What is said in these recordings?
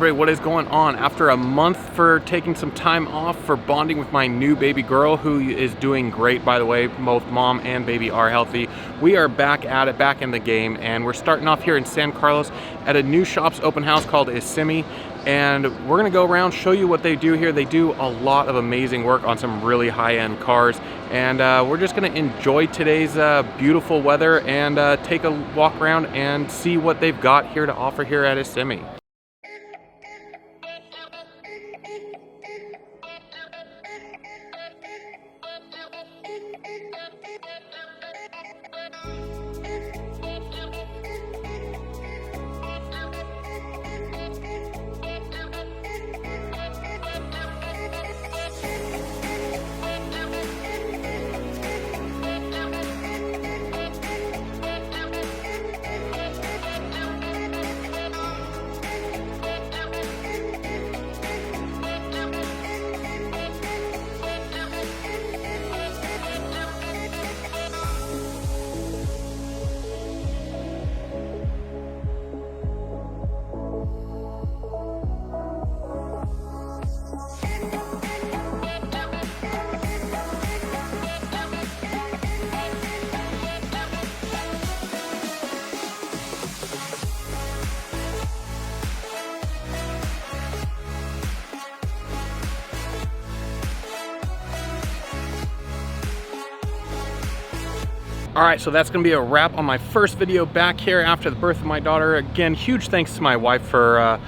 everybody, what is going on? After a month for taking some time off for bonding with my new baby girl, who is doing great, by the way, both mom and baby are healthy, we are back at it, back in the game, and we're starting off here in San Carlos at a new shop's open house called ISSIMI, and we're gonna go around, show you what they do here. They do a lot of amazing work on some really high-end cars, and we're just gonna enjoy today's beautiful weather and take a walk around and see what they've got here to offer here at ISSIMI. Alright, so that's going to be a wrap on my first video back here after the birth of my daughter. Again, huge thanks to my wife for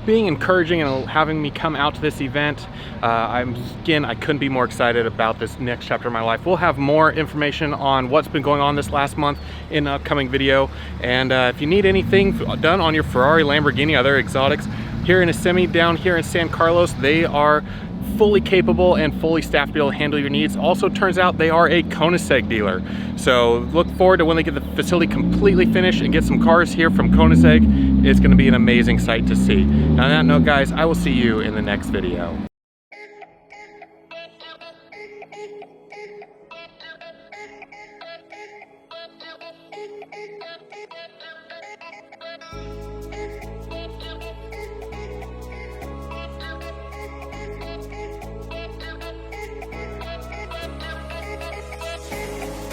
being encouraging and having me come out to this event. I couldn't be more excited about this next chapter of my life. We'll have more information on what's been going on this last month in an upcoming video. And if you need anything done on your Ferrari, Lamborghini, other exotics, here in ISSIMI down here in San Carlos, they are fully capable and fully staffed to be able to handle your needs. Also turns out they are a Koenigsegg dealer. So look forward to when they get the facility completely finished and get some cars here from Koenigsegg. It's going to be an amazing sight to see. On that note, guys, I will see you in the next video.